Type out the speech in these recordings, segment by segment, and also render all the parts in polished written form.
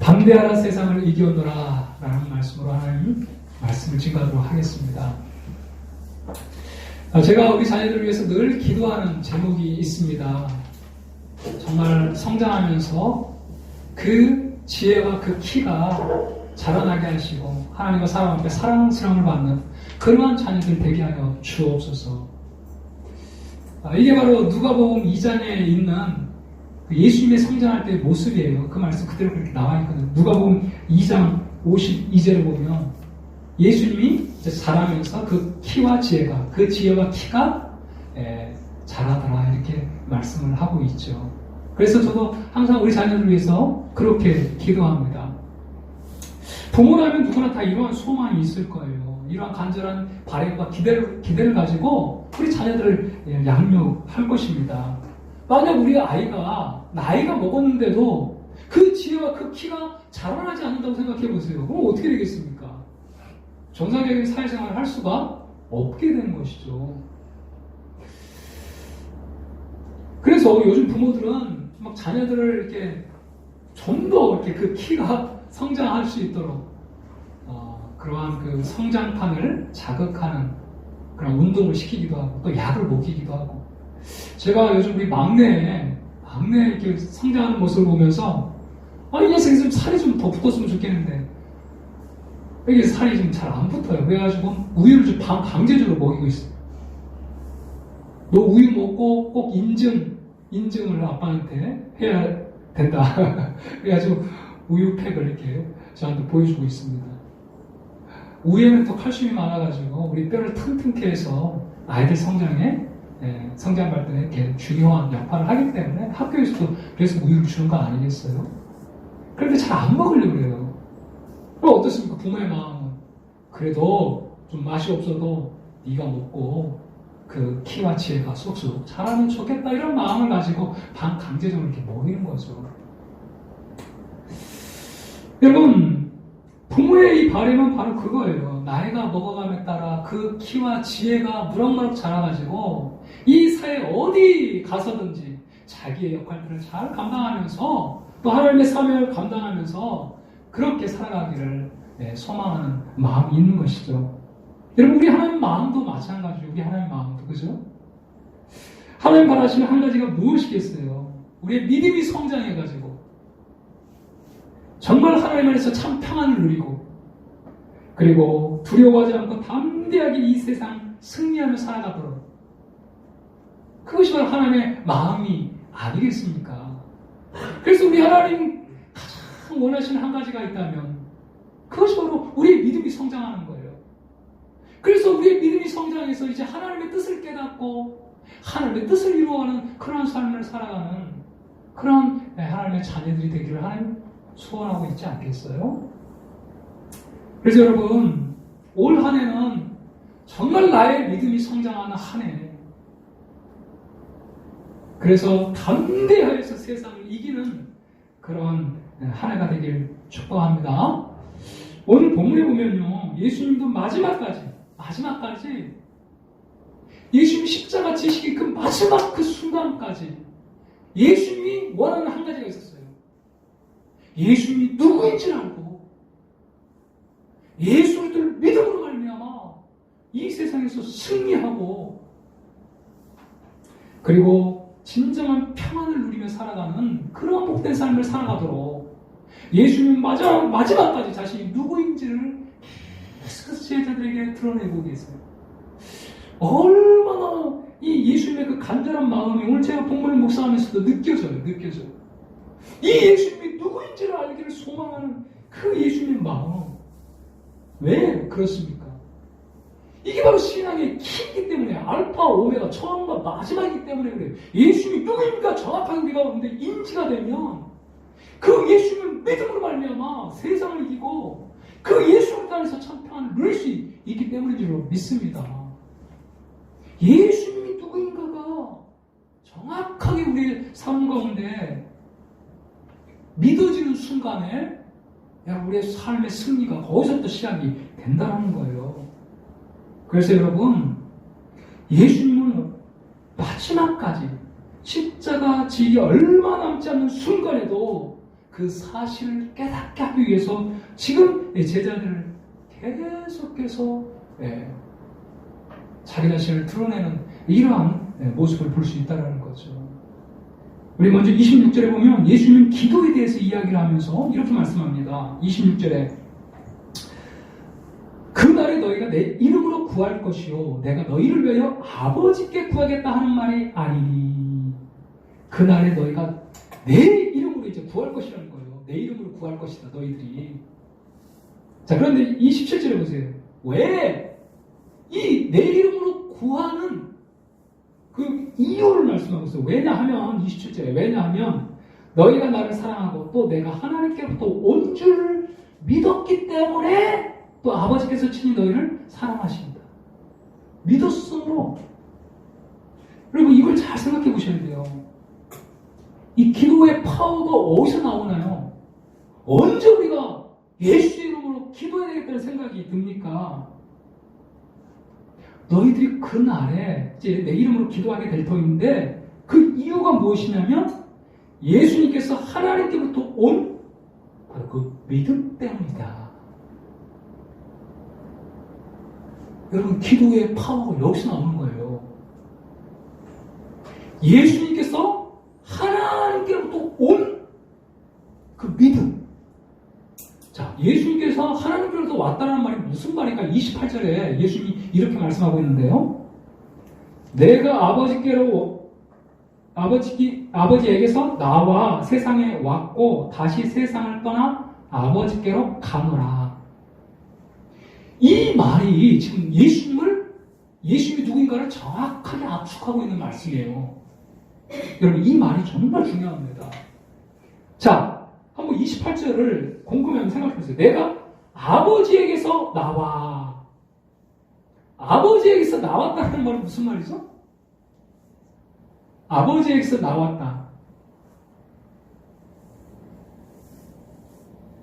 담대하라 세상을 이겨노라 라는 말씀으로 하나님 말씀을 증거하도록 하겠습니다. 제가 우리 자녀들을 위해서 늘 기도하는 제목이 있습니다. 정말 성장하면서 그 지혜와 그 키가 자라나게 하시고 하나님과 사람 앞에 사랑스러움을 받는 그러한 자녀들 되게 하여 주옵소서. 이게 바로 누가복음 2장에 있는 예수님의 성장할 때의 모습이에요. 그 말씀 그대로 그렇게 나와 있거든요. 누가복음 2장 52절을 보면 예수님이 이제 자라면서 그 키와 지혜가, 그 지혜와 키가 자라더라 이렇게 말씀을 하고 있죠. 그래서 저도 항상 우리 자녀들을 위해서 그렇게 기도합니다. 부모라면 누구나 다 이러한 소망이 있을 거예요. 이러한 간절한 바람과 기대를 가지고 우리 자녀들을 양육할 것입니다. 만약 우리 아이가 나이가 먹었는데도 그 지혜와 그 키가 자라나지 않는다고 생각해 보세요. 그럼 어떻게 되겠습니까? 정상적인 사회생활을 할 수가 없게 되는 것이죠. 그래서 요즘 부모들은 막 자녀들을 이렇게 좀 더 이렇게 그 키가 성장할 수 있도록 그러한 그 성장판을 자극하는 그런 운동을 시키기도 하고 또 약을 먹이기도 하고. 제가 요즘 우리 막내 이렇게 성장하는 모습을 보면서 이 녀석이 좀 살이 좀 더 붙었으면 좋겠는데 이게 살이 좀 잘 안 붙어요. 그래가지고 우유를 좀 강제적으로 먹이고 있어요. 너 우유 먹고 꼭 인증을 아빠한테 해야 된다. 그래가지고 우유팩을 이렇게 저한테 보여주고 있습니다. 우유에는 또 칼슘이 많아가지고 우리 뼈를 튼튼케 해서 아이들 성장 발전에 이렇게 중요한 역할을 하기 때문에 학교에서도 그래서 우유를 주는 거 아니겠어요? 그런데 잘 안 먹으려고 그래요. 그럼 어떻습니까? 부모의 마음은 그래도 좀 맛이 없어도 네가 먹고 그 키와 지혜가 쏙쏙 자라면 좋겠다 이런 마음을 가지고 강제적으로 이렇게 먹이는 거죠. 여러분, 부모의 이 바람은 바로 그거예요. 나이가 먹어감에 따라 그 키와 지혜가 무럭무럭 자라가지고 이 사회 어디 가서든지 자기의 역할들을 잘 감당하면서 또 하나님의 사명을 감당하면서 그렇게 살아가기를 소망하는 마음이 있는 것이죠. 여러분, 우리 하나님 마음도 마찬가지죠. 우리 하나님 마음도, 그죠? 하나님 바라시는 한 가지가 무엇이겠어요? 우리의 믿음이 성장해가지고 정말 하나님 안에서 참 평안을 누리고 그리고 두려워하지 않고 담대하게 이 세상 승리하며 살아가도록, 그것이 바로 하나님의 마음이 아니겠습니까? 그래서 우리 하나님 가장 원하시는 한 가지가 있다면 그것이 바로 우리의 믿음이 성장하는 거예요. 그래서 우리의 믿음이 성장해서 이제 하나님의 뜻을 깨닫고 하나님의 뜻을 이루어가는 그런 삶을 살아가는 그런 하나님의 자녀들이 되기를 하나님 소원하고 있지 않겠어요? 그래서 여러분, 올 한 해는 정말 나의 믿음이 성장하는 한 해, 그래서 담대하여서 세상을 이기는 그런 한 해가 되길 축복합니다. 오늘 본문에 보면요, 예수님도 마지막까지 예수님이 십자가 지시기 그 마지막 그 순간까지 예수님이 원하는 한 가지가 있었어요. 예수님이 누구인지를 알고 예수를 믿음으로 말미암아 이 세상에서 승리하고 그리고 진정한 평안을 누리며 살아가는 그런 복된 삶을 살아가도록 예수님 마지막까지 자신이 누구인지를 계속 제자들에게 드러내고 계세요. 얼마나 이 예수님의 그 간절한 마음이 오늘 제가 본문을 묵상하면서도 느껴져요. 이 예수님이 누구인지를 알기를 소망하는 그 예수님의 마음. 왜 그렇습니까? 이게 바로 신앙의 키이기 때문에, 알파 오메가 처음과 마지막이기 때문에 그래요. 예수님이 누구입니까? 정확하게 우리가 근데 인지가 되면 그 예수님을 믿음으로 말미암아 세상을 이기고 그 예수를 따라서 참 평안을 누릴 수 있기 때문인 줄 믿습니다. 예수님이 누구인가가 정확하게 우리의 삶 가운데 믿어지는 순간에 우리의 삶의 승리가 거기서부터 시작이 된다는 거예요. 그래서 여러분, 예수님은 마지막까지 십자가 지기 얼마 남지 않는 순간에도 그 사실을 깨닫게 하기 위해서 지금 제자들을 계속해서 자기 자신을 드러내는 이러한 모습을 볼 수 있다는 거죠. 우리 먼저 26절에 보면 예수님은 기도에 대해서 이야기를 하면서 이렇게 말씀합니다. 26절에 그 날에 너희가 내 이름으로 구할 것이요 내가 너희를 위하여 아버지께 구하겠다 하는 말이 아니니 그 날에 너희가 내 이름으로 이제 구할 것이라는 거예요. 내 이름으로 구할 것이다 너희들이. 자, 그런데 27절에 보세요. 왜 이 내 이름으로 구하는 그 이유를 말씀하고 있어요. 왜냐하면 27절에 왜냐하면 너희가 나를 사랑하고 또 내가 하나님께로부터 온 줄을 믿었기 때문에 또 아버지께서 친히 너희를 사랑하신다. 믿었으므로. 여러분 이걸 잘 생각해 보셔야 돼요. 이 기도의 파워가 어디서 나오나요? 언제 우리가 예수 이름으로 기도해야 되겠다는 생각이 듭니까? 너희들이 그날에 이제 내 이름으로 기도하게 될 터인데 그 이유가 무엇이냐면 예수님께서 하나님께로부터 온 바로 그 믿음 때문이다. 여러분 기도의 파워가 여기서 나오는 거예요. 예수님께서 하나님께로부터 온 그 믿음. 자, 예수님께서 하나님께로부터 왔다는 말이 무슨 말인가? 28절에 예수님이 이렇게 말씀하고 있는데요. 내가 아버지에게서 나와 세상에 왔고 다시 세상을 떠나 아버지께로 가노라. 이 말이 지금 예수님이 누구인가를 정확하게 압축하고 있는 말씀이에요. 여러분 이 말이 정말 중요합니다. 자, 한번 28절을 곰곰이 한번 생각해 보세요. 내가 아버지에게서 나와. 아버지에게서 나왔다는 말은 무슨 말이죠? 아버지에게서 나왔다.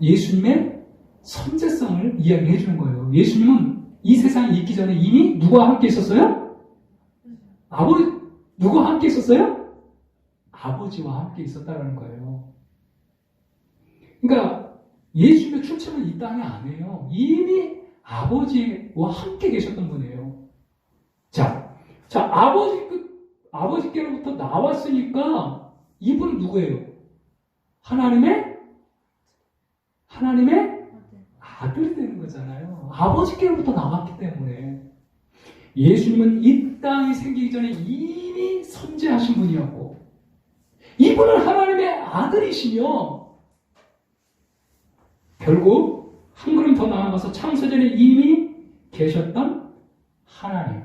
예수님의 선재성을 이야기해 주는 거예요. 예수님은 이 세상에 있기 전에 이미 누구와 함께 있었어요? 누구와 함께 있었어요? 아버지와 함께 있었다는 거예요. 그러니까 예수님의 출생은 이 땅에 아니에요. 이미 아버지와 함께 계셨던 분이에요. 자, 아버지께로부터 나왔으니까 이분은 누구예요? 하나님의 아들이 되는 거잖아요. 아버지께로부터 나왔기 때문에 예수님은 이 땅이 생기기 전에 이미 선재하신 분이었고 이분은 하나님의 아들이시며 결국 한 걸음 더 나아가서 창세전에 이미 계셨던 하나님.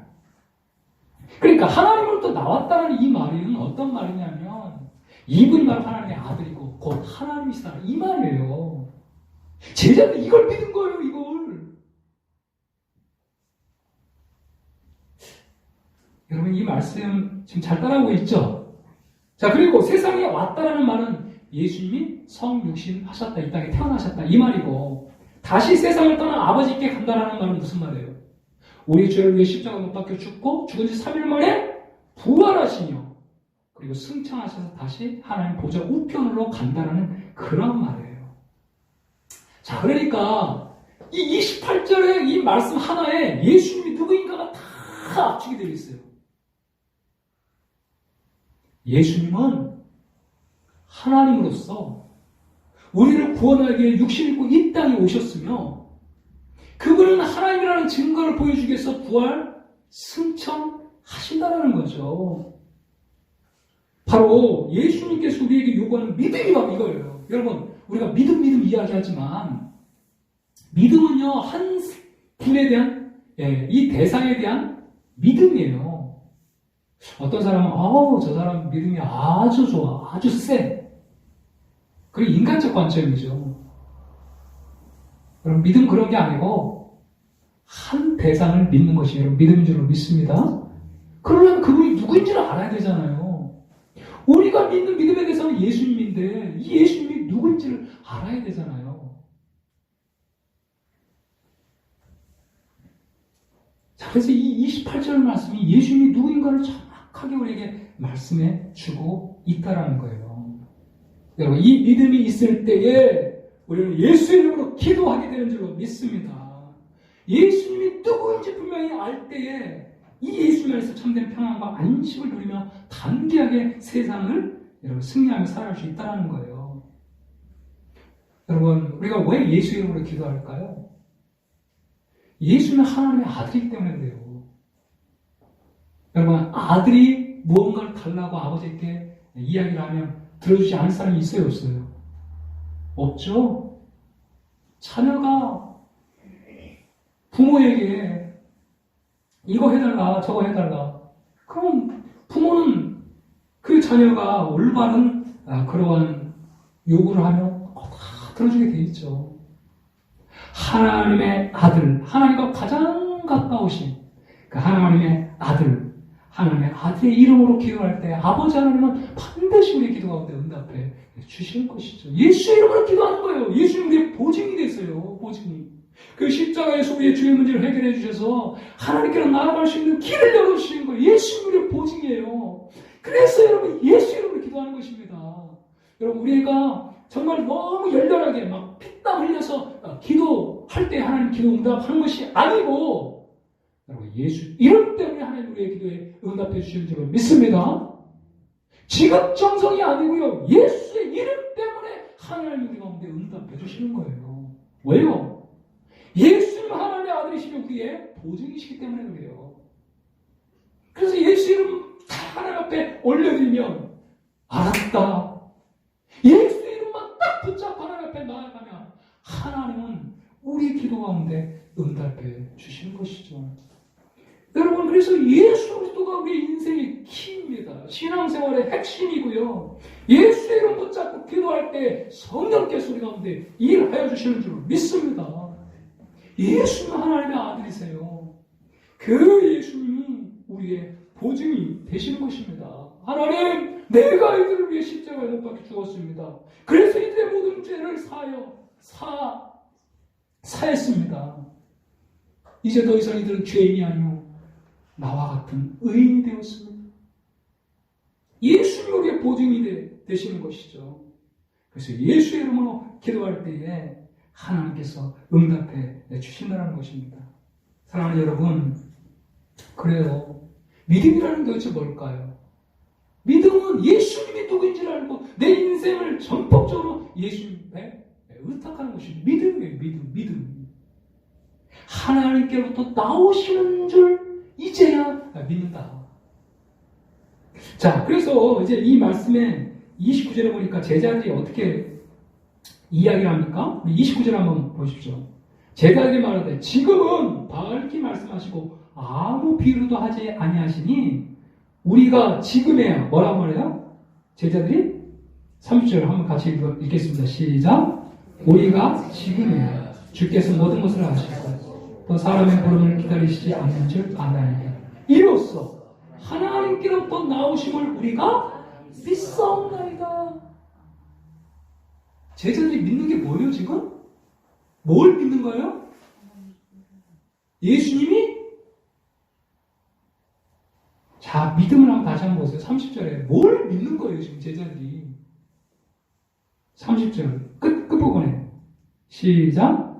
그러니까 하나님으로부터 나왔다는 이 말은 어떤 말이냐면 이분이 바로 하나님의 아들이고 곧 하나님이시다 이 말이에요. 제자는 이걸 믿은 거예요. 이걸. 여러분 이 말씀 지금 잘 따라오고 있죠? 자, 그리고 세상에 왔다라는 말은 예수님이 성육신 하셨다, 이 땅에 태어나셨다 이 말이고 다시 세상을 떠나 아버지께 간다라는 말은 무슨 말이에요? 우리 죄를 위해 십자가 못 박혀 죽고 죽은 지 3일 만에 부활하시며 그리고 승천하셔서 다시 하나님 보좌 우편으로 간다라는 그런 말이에요. 자, 그러니까 이 28절의 이 말씀 하나에 예수님이 누구인가가 다 압축이 되어 있어요. 예수님은 하나님으로서 우리를 구원하기 위해 육신 입고 이 땅에 오셨으며 그분은 하나님이라는 증거를 보여주기 위해서 부활, 승천하신다는 거죠. 바로 예수님께서 우리에게 요구하는 믿음이 바로 이거예요. 여러분, 우리가 믿음 이야기하지만 믿음은요, 한 분에 대한, 이 대상에 대한 믿음이에요. 어떤 사람은, 저 사람 믿음이 아주 좋아, 아주 세. 그게 인간적 관점이죠. 여러분, 믿음 그런 게 아니고, 한 대상을 믿는 것이 여러분 믿음인 줄로 믿습니다. 그러려면 그분이 누구인지를 알아야 되잖아요. 우리가 믿는 믿음의 대상은 예수님인데, 이 예수님이 누구인지를 알아야 되잖아요. 자, 그래서 이 28절 말씀이 예수님이 누구인가를 정확하게 우리에게 말씀해 주고 있다라는 거예요. 여러분, 이 믿음이 있을 때에 우리는 예수 이름으로 기도하게 되는 줄로 믿습니다. 예수님이 누구인지 분명히 알 때에 이 예수님 안에서 참된 평안과 안식을 누리며 담대하게 세상을 여러분 승리하며 살아갈 수 있다는 거예요. 여러분, 우리가 왜 예수 이름으로 기도할까요? 예수는 하나님의 아들이기 때문에 그래요. 여러분, 아들이 무언가를 달라고 아버지께 이야기를 하면 들어주지 않을 사람이 있어요, 없어요? 없죠? 자녀가 부모에게 이거 해달라, 저거 해달라. 그럼 부모는 그 자녀가 올바른 그러한 요구를 하면 다 들어주게 돼 있죠. 하나님의 아들, 하나님과 가장 가까우신 그 하나님의 아들, 하나님의 아들의 이름으로 기도할 때 아버지 하나님은 반드시 우리의 기도 가운데 응답해 주시는 것이죠. 예수 이름으로 기도하는 거예요. 예수님 우리의 보증이 됐어요. 보증이. 그 십자가에서 우리의 주의 문제를 해결해 주셔서 하나님께로 나아갈 수 있는 길을 열어주시는 거예요. 예수님 우리의 보증이에요. 그래서 여러분 예수 이름으로 기도하는 것입니다. 여러분 우리가 정말 너무 열렬하게 막 피땀 흘려서 기도할 때 하나님 기도 응답하는 것이 아니고 여러분 예수 이름 때문에 하나님 우리의 기도에 응답해 주시는 줄로 믿습니다. 지극정성이 아니고요. 예수의 이름 때문에 하나님 우리 가운데 응답해 주시는 거예요. 왜요? 예수님 하나님의 아들이시면 우리의 보증이시기 때문에 그래요. 그래서 예수 이름 다 하나님 앞에 올려드리면 알았다. 예수 이름만 딱 붙잡고 하나님 앞에 나아가면 하나님은 우리 기도 가운데 응답해 주시는 것이죠. 여러분 그래서 예수 그리스도가 우리 인생의 키입니다. 신앙생활의 핵심이고요. 예수 이름 붙잡고 기도할 때 성령께서 우리 가운데 일하여 주시는 줄 믿습니다. 예수는 하나님의 아들이세요. 그 예수님이 우리의 보증이 되시는 것입니다. 하나님, 내가 이들을 위해 십자가에 못 박혀 죽었습니다. 그래서 이들의 모든 죄를 사했습니다. 이제 더 이상 이들은 죄인이 아니요 나와 같은 의인이 되었습니다. 예수님이 우리의 보증이 되시는 것이죠. 그래서 예수 이름으로 기도할 때에 하나님께서 응답해 주신다는 것입니다. 사랑하는 여러분, 그래요. 믿음이라는 게 도대체 뭘까요? 믿음은 예수님이 누구인지를 알고 내 인생을 전폭적으로 예수님에 의탁하는 것입니다. 믿음이에요. 믿음. 하나님께로부터 나오시는 줄 이제야 믿는다. 자, 그래서 이제 이 말씀에 29절에 보니까 제자들이 어떻게 이야기를 합니까? 29절 한번 보십시오. 제자들이 말하되 지금은 밝히 말씀하시고 아무 비유도 하지 아니하시니 우리가 지금에야 뭐라고 말해요? 제자들이 30절 한번 같이 읽겠습니다. 시작. 우리가 지금에야 주께서 모든 것을 아시고 또 사람의 부름을 기다리시지 않는 줄 아나이다. 이로써 하나님께로부터 나오심을 우리가 믿사옵나이다. 제자들이 믿는 게 뭐예요 지금? 뭘 믿는 거예요? 예수님이? 자, 믿음을 한번 다시 한번 보세요. 30절에 뭘 믿는 거예요 지금 제자들이? 30절 끝부분에 시작.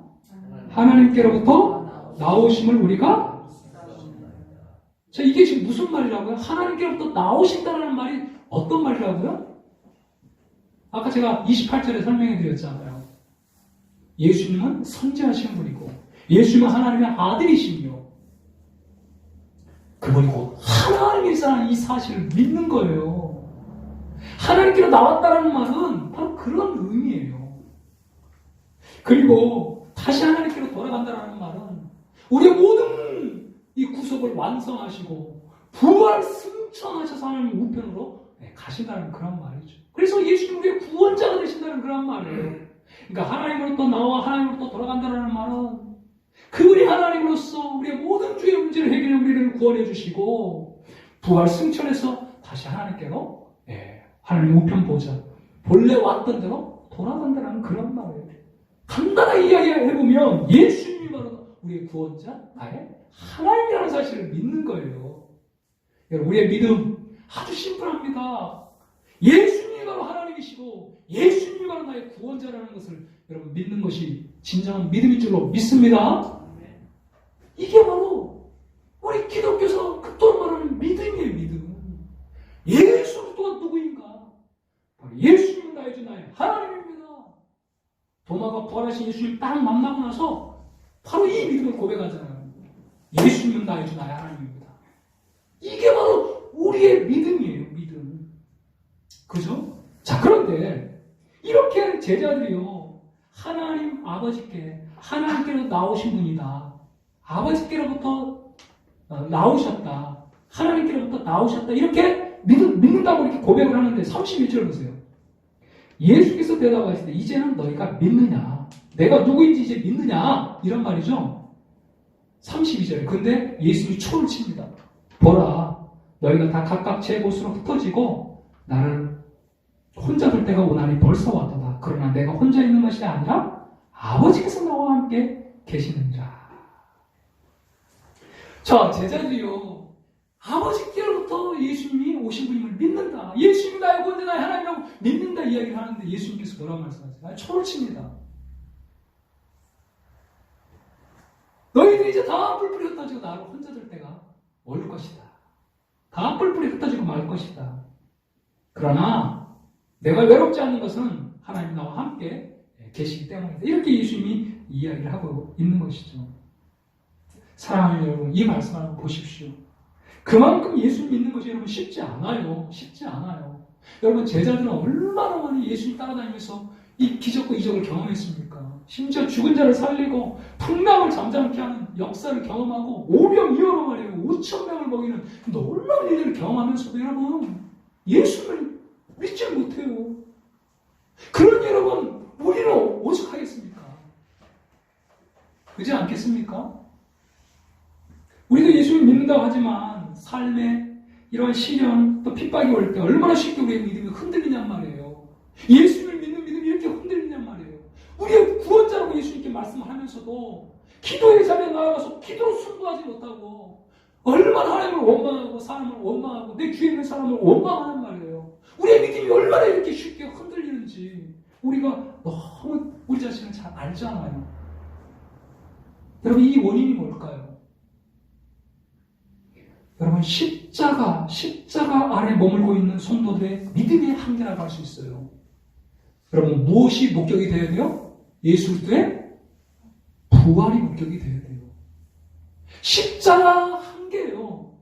하나님께로부터 나오심을 우리가 자, 이게 지금 무슨 말이라고요? 하나님께로부터 나오신다는 말이 어떤 말이라고요? 아까 제가 28절에 설명해 드렸잖아요. 예수님은 선지하신 분이고 예수님은 하나님의 아들이시며 그분이 곧 하나님이라는 이 사실을 믿는 거예요. 하나님께로 나왔다는 말은 바로 그런 의미예요. 그리고 다시 하나님께로 돌아간다는 말은 우리의 모든 이 구속을 완성하시고 부활 승천하셔서 하나님 우편으로 가신다는 그런 말이죠. 그래서 예수님 우리의 구원자가 되신다는 그런 말이에요. 그러니까 하나님으로부터 나와 하나님으로부터 돌아간다는 말은 그분이 하나님으로서 우리의 모든 죄의 문제를 해결해 우리를 구원해 주시고 부활 승천해서 다시 하나님께로 하나님 우편 보좌 본래 왔던 대로 돌아간다는 그런 말이에요. 간단하게 이야기해보면 예수님이 바로 우리의 구원자 아예 하나님이라는 사실을 믿는 거예요. 여러분 우리의 믿음 아주 심플합니다. 예수님이 바로 하나님이시고 예수님이 바로 나의 구원자라는 것을 여러분 믿는 것이 진정한 믿음인 줄로 믿습니다. 이게 바로 우리 기독교에서 극도로 말하는 믿음이에요. 믿음. 예수 그리스도가 누구인가? 바로 예수님은 나의 주 나의 하나님입니다. 도마가 부활하신 예수님 딱 만나고 나서 바로 이 믿음을 고백하잖아요. 예수님은 나의 주 나의 하나님입니다. 이게 바로 우리의 믿음이에요. 믿음. 그죠? 자, 그런데 이렇게 제자들이요, 하나님 아버지께, 하나님께로 나오신 분이다, 아버지께로부터 나오셨다, 하나님께로부터 나오셨다, 이렇게 믿는다고 이렇게 고백을 하는데 31절 보세요. 예수께서 대답하시되 이제는 너희가 믿느냐, 내가 누구인지 이제 믿느냐, 이런 말이죠. 32절에. 근데 예수님이 초를 칩니다. 보라, 너희가 다 각각 제 곳으로 흩어지고 나를 혼자 둘 때가 오나니 벌써 왔도다. 그러나 내가 혼자 있는 것이 아니라 아버지께서 나와 함께 계시느니라. 자, 제자들이요, 아버지께로부터 예수님이 오신 분임을 믿는다, 예수님이 나의 구원자 나의 하나님이라고 믿는다 이야기를 하는데 예수님께서 뭐라고 말씀하세요? 초를 칩니다. 너희들이 이제 다 뿔뿔이 흩어지고 나를 혼자 둘 때가 올 것이다. 다 뿔뿔이 흩어지고 말 것이다. 그러나 내가 외롭지 않는 것은 하나님 나와 함께 계시기 때문이다. 이렇게 예수님이 이야기를 하고 있는 것이죠. 사랑하는 여러분, 이 말씀을 한번 보십시오. 그만큼 예수님 믿는 것이 여러분 쉽지 않아요. 쉽지 않아요. 여러분, 제자들은 얼마나 많이 예수님 따라다니면서 이 기적과 이적을 경험했습니까? 심지어 죽은 자를 살리고 풍랑을 잠잠케 하는 역사를 경험하고 오병이어로 말이에요. 5,000명을 먹이는 놀라운 일들을 경험하면서도 여러분 예수를 믿지 못해요. 그런 여러분, 우리는 오죽하겠습니까? 그렇지 않겠습니까? 우리도 예수를 믿는다고 하지만 삶에 이러한 시련 또 핍박이 올 때 얼마나 쉽게 우리의 믿음이 흔들리냔 말이에요. 예수를 믿는 믿음이 이렇게 흔들리냔 말이에요. 우리의 구원자라고 예수님께 말씀을 하면서도 기도의 자리에 나아가서 기도로 순도하지 못하고 얼마나 하나님을 원망하고 사람을 원망하고 내 주위에 있는 사람을 원망하는 말이에요. 우리의 믿음이 얼마나 이렇게 쉽게 흔들리는지 우리가 너무 우리 자신을 잘 알잖아요. 여러분, 이 원인이 뭘까요? 여러분, 십자가 안에 머물고 있는 성도들의 믿음의 한계라고 할 수 있어요. 여러분, 무엇이 목격이 되어야 돼요? 예수 그리스도의 부활이 목격이 되어야 돼요. 십자가 한계예요.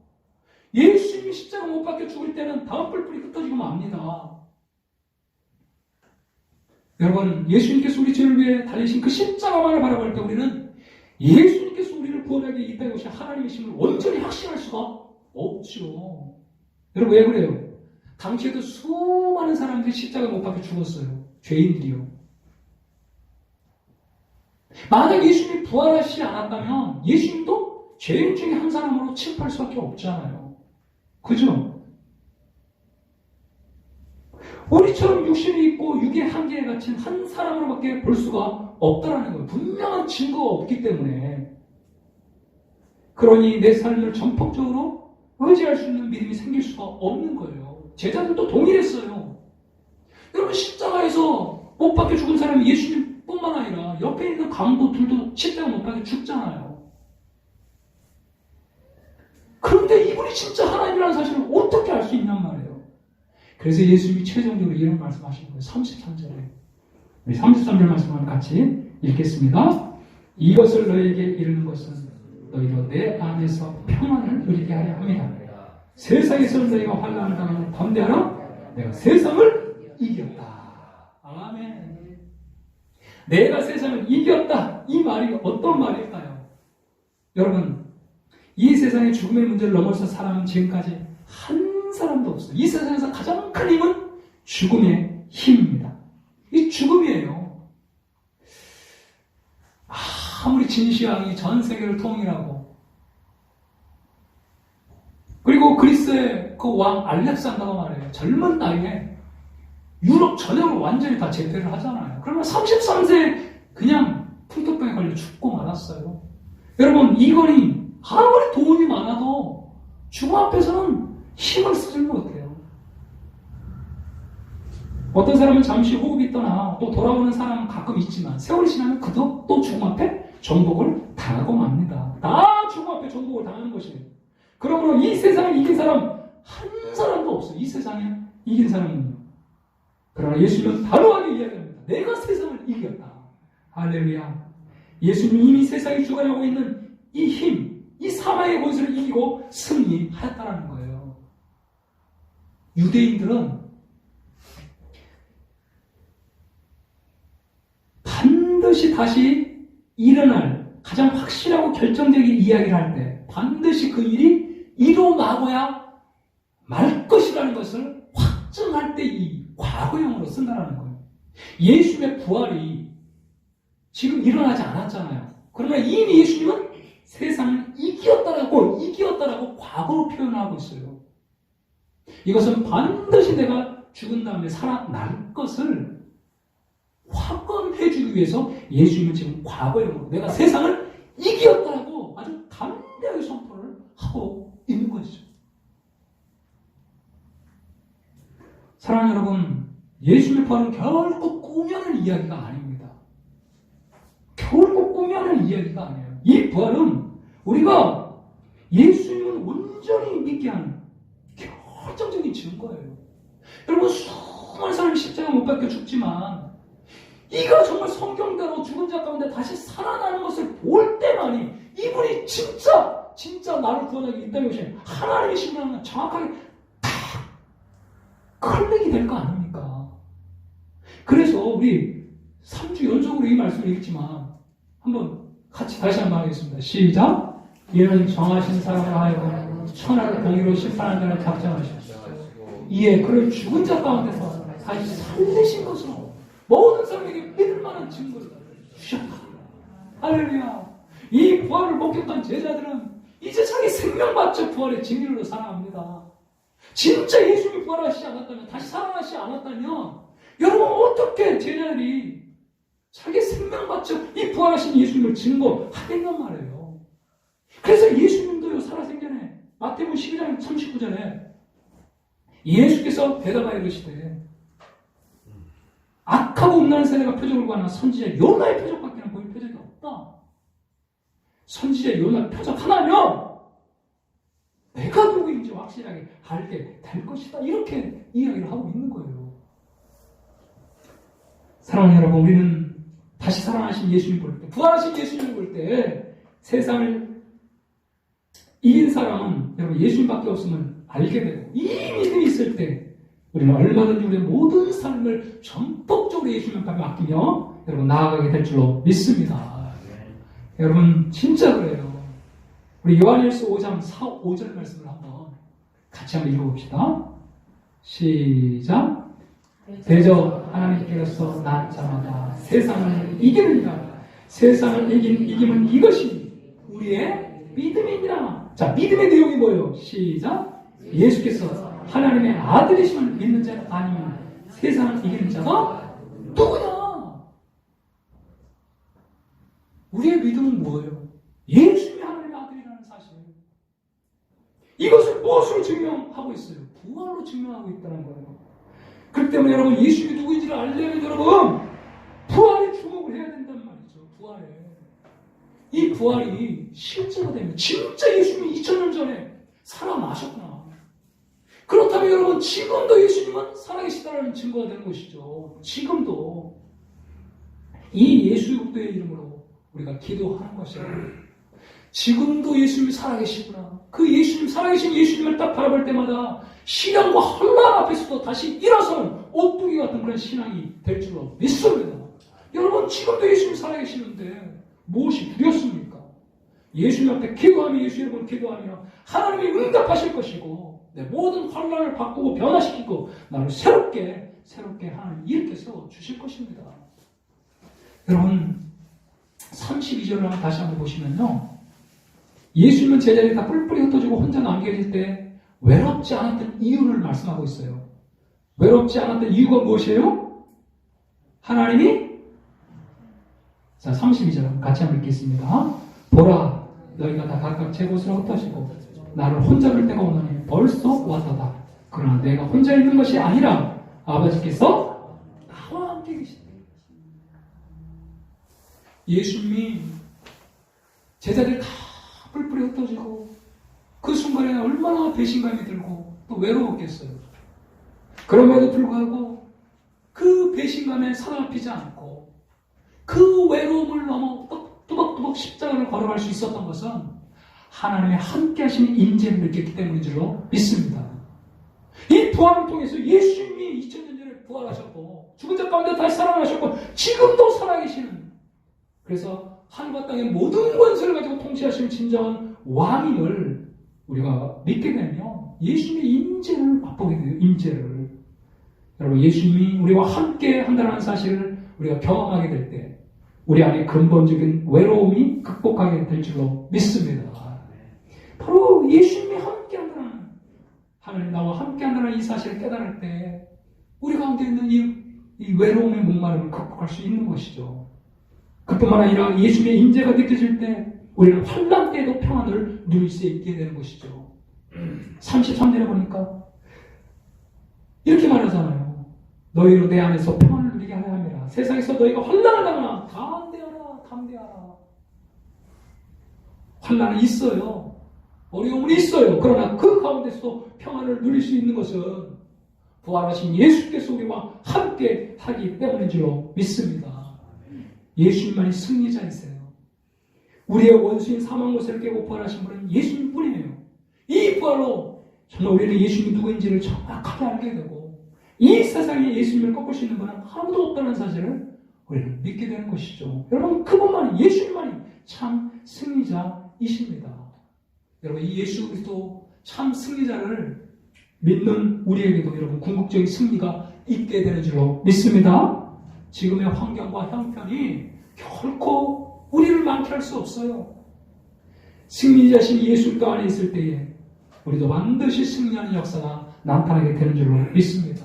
예수님이 십자가 못 박혀 죽을 때는 다음 뿔뿔이 흩어지고 맙니다. 여러분, 예수님께서 우리 죄를 위해 달리신 그 십자가만을 바라볼 때 우리는 예수님께서 우리를 구원하기 이따의 것이 하나님이심을 온전히 확신할 수가 없죠. 여러분, 왜 그래요? 당시에도 수많은 사람들이 십자가 못 박혀 죽었어요. 죄인들이요. 만약 예수님이 부활하시지 않았다면 예수님도 죄인 중에 한 사람으로 취급할 수밖에 없잖아요. 그죠? 우리처럼 육신이 있고 육의 한계에 갇힌 한 사람으로밖에 볼 수가 없다라는 거예요. 분명한 증거가 없기 때문에. 그러니 내 삶을 전폭적으로 의지할 수 있는 믿음이 생길 수가 없는 거예요. 제자들도 동일했어요. 여러분, 십자가에서 못 박혀 죽은 사람이 예수님뿐만 아니라 옆에 있는 강도들도 십자가 못 박혀 죽잖아요. 그런데 이분이 진짜 하나님이라는 사실을 어떻게 알 수 있냔 말이에요. 그래서 예수님이 최종적으로 이런 말씀하시는 거예요. 33절에. 우리 33절 말씀을 같이 읽겠습니다. 이것을 너에게 이르는 것은 너희로 내 안에서 평안을 누리게 하려 합니다. 세상에서 너희가 환난을 당하는 담대하라. 내가 세상을 이겼다. 아멘. 내가 세상을 이겼다. 이 말이 어떤 말일까요? 여러분, 이 세상의 죽음의 문제를 넘어서 사람은 지금까지 한 사람도 없어요. 이 세상에서 가장 큰 힘은 죽음의 힘입니다. 이 죽음이에요. 아무리 진시황이 전 세계를 통일하고 그리고 그리스의 그 왕 알렉산더가 말해요. 젊은 나이에 유럽 전역을 완전히 다 제패를 하잖아요. 그러면 33세에 그냥 풍토병에 걸려 죽고 말았어요. 여러분, 이건희 아무리 돈이 많아도 죽음 앞에서는 힘을 쓰지 못해요. 어떤 사람은 잠시 호흡이 떠나 또 돌아오는 사람은 가끔 있지만 세월이 지나면 그도 또 죽음 앞에 정복을 당하고 맙니다. 다 죽음 앞에 정복을 당하는 것이에요. 그러므로 이 세상을 이긴 사람 한 사람도 없어요. 이 세상에 이긴 사람은요. 그러나 예수님은 단호하게 이야기합니다. 내가 세상을 이겼다. 할렐루야. 예수님이 이미 세상이 주관하고 있는 이 힘, 이 사망의 권세를 이기고 승리하였다는 거예요. 유대인들은 반드시 다시 일어날 가장 확실하고 결정적인 이야기를 할 때 반드시 그 일이 일어나고야 말 것이라는 것을 확증할 때 이 과거형으로 쓴다는 거예요. 예수님의 부활이 지금 일어나지 않았잖아요. 그러나 이미 예수님은 세상을 이기었다라고 과거로 표현하고 있어요. 이것은 반드시 내가 죽은 다음에 살아날 것을 확언해주기 위해서 예수님은 지금 과거형으로 내가 세상을 이기었다라고 아주 담대하게 선포를 하고 있는 것이죠. 사랑하는 여러분, 예수님의 부활은 결코 꾸며낸 이야기가 아닙니다. 결코 꾸며낸 이야기가 아니에요. 이 부활은 우리가 예수님을 온전히 믿게 하는 결정적인 증거예요. 여러분, 수많은 사람이 십자가 못 박혀 죽지만 이가 정말 성경대로 죽은 자 가운데 다시 살아나는 것을 볼 때만이 이분이 진짜 나를 구원하기 있다는 것이 하나님이시구나 정확하게 딱 클릭이 될 거 아닙니까? 그래서 우리 3주 연속으로 이 말씀을 읽지만 한번 같이 다시 한번 하겠습니다. 시작! 이는 정하신 사람을 하여금 천하를 공의로 심판하는 자를 작정하십시오. 이에 그를 죽은 자 가운데서 다시 살리신 것으로 모든 사람에게 믿을 만한 증거를 주셨다. 할렐루야. 이 부활을 목격한 제자들은 이제 자기 생명받쳐 부활의 진리로 살아갑니다. 진짜 예수님이 부활하시지 않았다면, 다시 살아나시지 않았다면 여러분 어떻게 제자들이 자기 생명받쳐 이 부활하신 예수님을 증거하겠단 말이에요. 그래서 예수님도요, 살아생전에 마태복음 12장 39절에 예수께서 대답하여 이르시되 악하고 음란한 세대가 표적을 구하나 선지자 요나의 표적밖에는 보일 표적이 없다. 선지자 요나 표적 하나면 내가 누구인지 확실하게 알게 될 것이다. 이렇게 이야기를 하고 있는 거예요. 사랑하는 여러분, 우리는 다시 살아나신 예수님 볼 때, 부활하신 예수님 볼 때 세상을 이긴 사람은 여러분 예수님밖에 없음을 알게 되고 이 믿음이 있을 때 우리는 얼마든지 우리의 모든 삶을 전폭적으로 예수님께 맡기며 여러분 나아가게 될 줄로 믿습니다. 여러분 진짜 그래요. 우리 요한일서 5장 4, 5절 말씀을 한번 같이 한번 읽어봅시다. 시작. 대저 하나님께서 난 자마다 세상을 이기느니라. 세상을 이김은 이것이 우리의 믿음이니라. 자, 믿음의 내용이 뭐예요? 시작. 예수께서 하나님의 아들이심을 믿는 자 아니면 세상을 이기는 자가 누구냐? 우리의 믿음은 뭐예요? 예수님이 하나님의 아들이라는 사실. 이것을 무엇으로 증명하고 있어요? 부활로 증명하고 있다는 거예요. 그렇기 때문에 여러분 예수님이 누구인지를 알려면 여러분 부활에 주목을 해야 된단 말이죠. 부활에. 이 부활이 실제가 되면 진짜 예수님이 2000년 전에 살아나셨구나. 그렇다면 여러분 지금도 예수님은 살아계시다는 증거가 되는 것이죠. 지금도 이 예수 그리스도의 이름으로 우리가 기도하는 것이에요. 지금도 예수님이 살아계시구나. 그 예수님, 살아계신 예수님을 딱 바라볼 때마다 시련과 혼란 앞에서도 다시 일어서는 오뚜기 같은 그런 신앙이 될 줄로 믿습니다. 여러분 지금도 예수님이 살아계시는데 무엇이 두렵습니까? 예수님 앞에 기도하며 예수 이름으로 기도하며 하나님이 응답하실 것이고 내 모든 환란을 바꾸고 변화시키고 나를 새롭게 하나님 일으켜 세워 주실 것입니다. 여러분 32절을 다시 한번 보시면요. 예수님은 제자들이 다 뿔뿔이 흩어지고 혼자 남겨질 때 외롭지 않았던 이유를 말씀하고 있어요. 외롭지 않았던 이유가 무엇이에요? 하나님이 자 32절 같이 한번 읽겠습니다. 보라 너희가 다 각각 제 곳으로 흩어지고 나를 혼자 둘 때가 오느니 벌써 왔다다. 그러나 내가 혼자 있는 것이 아니라 아버지께서 예수님이 제자들이 다 뿔뿔이 흩어지고 그 순간에 얼마나 배신감이 들고 또 외로웠겠어요. 그럼에도 불구하고 그 배신감에 사로잡히지 않고 그 외로움을 넘어 뚜벅뚜벅 십자가를 걸어갈 수 있었던 것은 하나님의 함께 하시는 임재를 느꼈기 때문인 줄로 믿습니다. 이 부활을 통해서 예수님이 2000년 전에 부활하셨고 죽은 자 가운데 다시 살아나셨고 지금도 살아계시는, 그래서 하늘과 땅의 모든 권세를 가지고 통치하시는 진정한 왕임을 우리가 믿게 되면 예수님의 임재를 맛보게 돼요. 임재를. 여러분, 예수님이 우리와 함께 한다는 사실을 우리가 경험하게 될 때 우리 안에 근본적인 외로움이 극복하게 될 줄로 믿습니다. 바로 예수님이 함께 한다는, 하나님 나와 함께 한다는 이 사실을 깨달을 때 우리 가운데 있는 이 외로움의 목마름을 극복할 수 있는 것이죠. 그뿐만 아니라 예수님의 임재가 느껴질 때 우리는 환난 때에도 평안을 누릴 수 있게 되는 것이죠. 33절에 보니까 이렇게 말하잖아요. 너희로 내 안에서 평안을 누리게 하려 함이라. 세상에서 너희가 환난을 당하나 담대하라, 담대하라. 환난은 있어요. 어려움은 있어요. 그러나 그 가운데서도 평안을 누릴 수 있는 것은 부활하신 예수께서 우리와 함께 하기 때문인 줄로 믿습니다. 예수님만이 승리자이세요. 우리의 원수인 사망 고세를 깨고 부활하신 분은 예수님뿐이에요. 이 부활로 정말 우리는 예수님이 누구인지를 정확하게 알게 되고 이 세상에 예수님을 꺾을 수 있는 분은 아무도 없다는 사실을 우리는 믿게 되는 것이죠. 여러분, 그분만이, 예수님만이 참 승리자이십니다. 여러분, 이 예수 그리스도 참 승리자를 믿는 우리에게도 여러분 궁극적인 승리가 있게 되는 줄로 믿습니다. 지금의 환경과 형편이 결코 우리를 망칠할 수 없어요. 승리자신 예수 그리스도 안에 있을 때에 우리도 반드시 승리하는 역사가 나타나게 되는 줄로 믿습니다.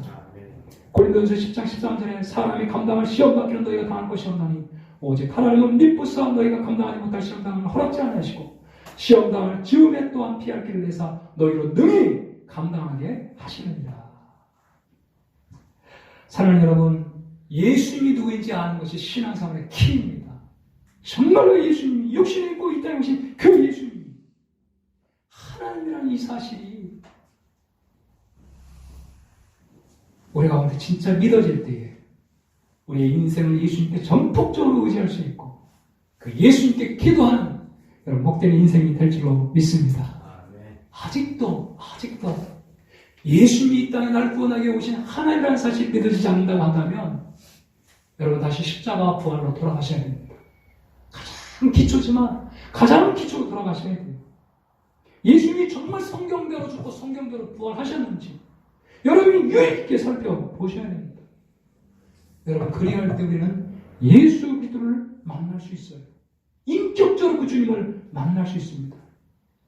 고린도전서 10장 13절에 사람이 감당할 시험받기는 너희가 당할 것이 없나니 오직 하나님은 믿부사 너희가 감당하지 못할 시험당을 허락지 않으시고 시험당을 즈음에 또한 피할 길을 내사 너희로 능히 감당하게 하시느니라. 사랑하는 여러분, 예수님이 누구인지 아는 것이 신앙생활의 키입니다. 정말로 예수님이 육신에 있고 이 땅에 오신 그 예수님이 하나님이라는 이 사실이 우리 가운데 진짜 믿어질 때에 우리의 인생을 예수님께 전폭적으로 의지할 수 있고 그 예수님께 기도하는 여러분 복된 인생이 될 줄로 믿습니다. 아직도 예수님이 이 땅에 날 구원하게 오신 하나님이라는 사실이 믿어지지 않는다고 한다면 여러분 다시 십자가와 부활로 돌아가셔야 됩니다. 가장 기초지만 가장 기초로 돌아가셔야 돼요. 예수님이 정말 성경대로 죽고 성경대로 부활하셨는지 여러분이 유익 있게 살펴보셔야 됩니다. 여러분, 그리할 때 우리는 예수 그리스도를 만날 수 있어요. 인격적으로 그 주님을 만날 수 있습니다.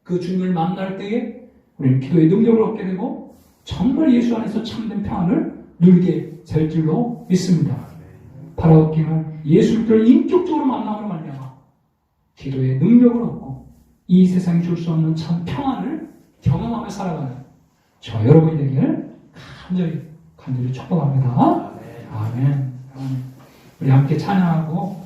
그 주님을 만날 때에 우리는 기도의 능력을 얻게 되고 정말 예수 안에서 참된 평안을 누리게 될 줄로 믿습니다. 바라옵기는 예수 그리스도를 인격적으로 만남으로 말미암아 기도의 능력을 얻고 이 세상이 줄 수 없는 참 평안을 경험하며 살아가는 저 여러분이 되기를 간절히 축복합니다. 아멘. 우리 함께 찬양하고